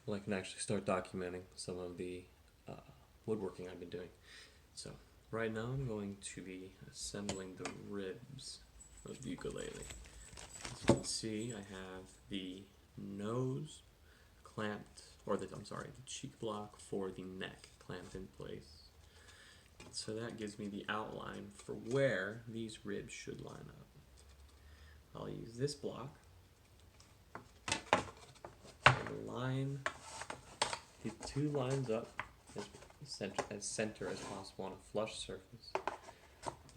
well, I can actually start documenting some of the woodworking I've been doing. So right now I'm going to be assembling the ribs of the ukulele. As you can see, I have the nose clamped, or the cheek block for the neck clamped in place. So that gives me the outline for where these ribs should line up. I'll use this block and line the two lines up as center as possible on a flush surface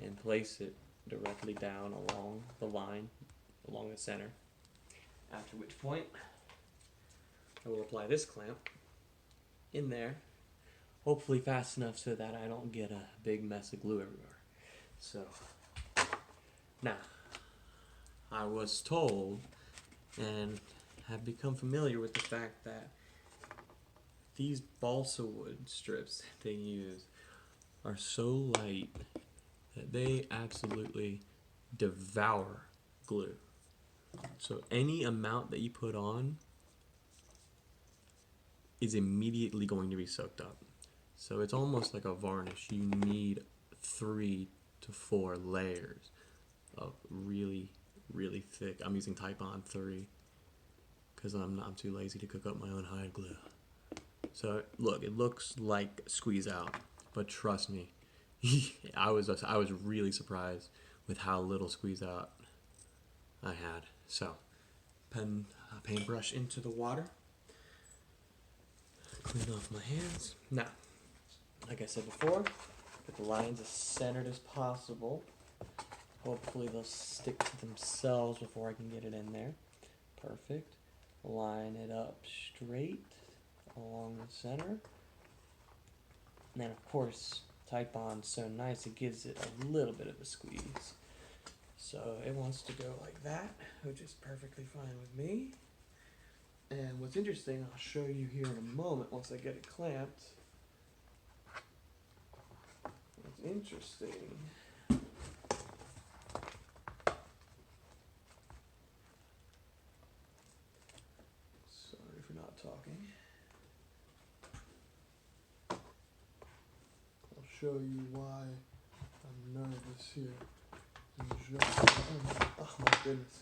and place it directly down along the line, along the center. After which point, I will apply this clamp in there, hopefully fast enough so that I don't get a big mess of glue everywhere. So, now, I was told and have become familiar with the fact that these balsa wood strips that they use are so light that they absolutely devour glue. So any amount that you put on is immediately going to be soaked up. So it's almost like a varnish. You need 3 to 4 layers of really, really thick. I'm using Typon 3 because I'm too lazy to cook up my own hide glue. So look, it looks like squeeze out, but trust me, I was really surprised with how little squeeze out I had. So paintbrush into the water, clean off my hands. Now, like I said before, get the lines as centered as possible. Hopefully they'll stick to themselves before I can get it in there. Perfect. Line it up straight along the center. And then of course, Typon's so nice it gives it a little bit of a squeeze. So it wants to go like that, which is perfectly fine with me. And what's interesting, I'll show you here in a moment once I get it clamped. What's interesting, sorry for not talking. I'll show you why I'm nervous here. Oh my goodness,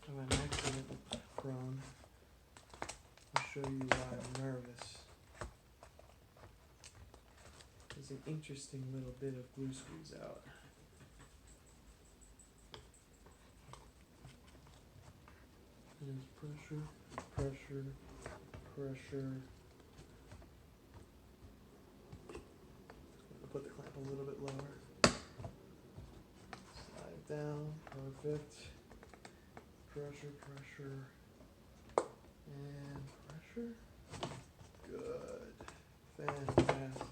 I'm an accident prone. I'll show you why I'm nervous. There's an interesting little bit of glue squeeze out. There's pressure, pressure, pressure. I'll put the clamp a little bit lower. Slide down, perfect. Pressure, pressure, and pressure. Good, fantastic.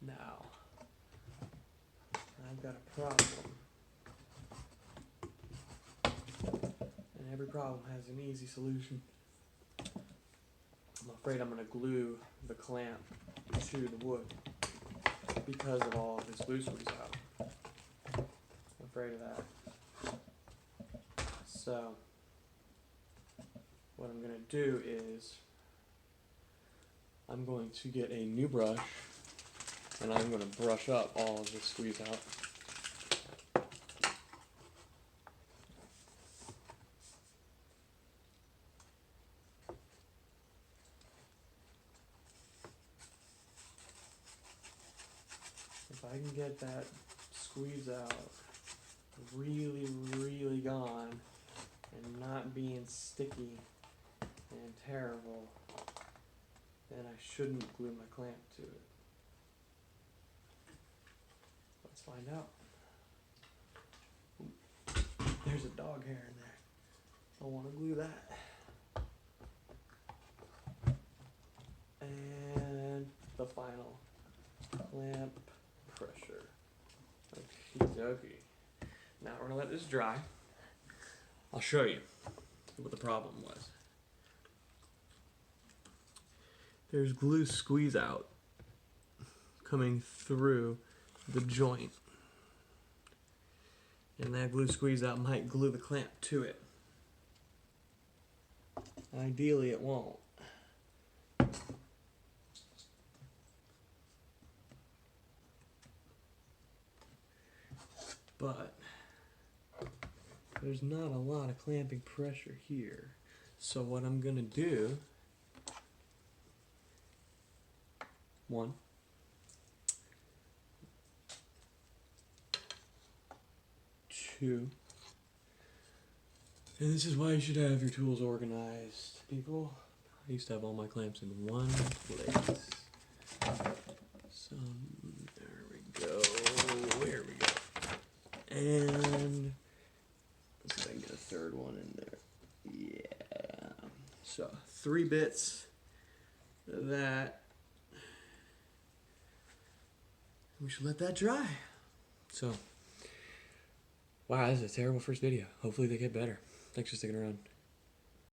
Now, I've got a problem. And every problem has an easy solution. I'm afraid I'm going to glue the clamp to the wood because of all of this glue squeeze out. I'm afraid of that. So, what I'm going to do is I'm going to get a new brush and I'm going to brush up all of this squeeze out. If I can get that squeeze out really, really gone and not being sticky and terrible, then I shouldn't glue my clamp to it. Let's find out. Ooh, there's a dog hair in there. I want to glue that. And the final clamp pressure. Okie dokie. Now we're going to let this dry. I'll show you what the problem was. There's glue squeeze out coming through the joint. And that glue squeeze out might glue the clamp to it. Ideally it won't. But there's not a lot of clamping pressure here. So what I'm gonna do, one, two, and this is why you should have your tools organized, people. I used to have all my clamps in one place. So there we go. Here we go. And let's see if I can get a third one in there. Yeah. So 3 bits of that. We should let that dry. So, wow, this is a terrible first video. Hopefully they get better. Thanks for sticking around.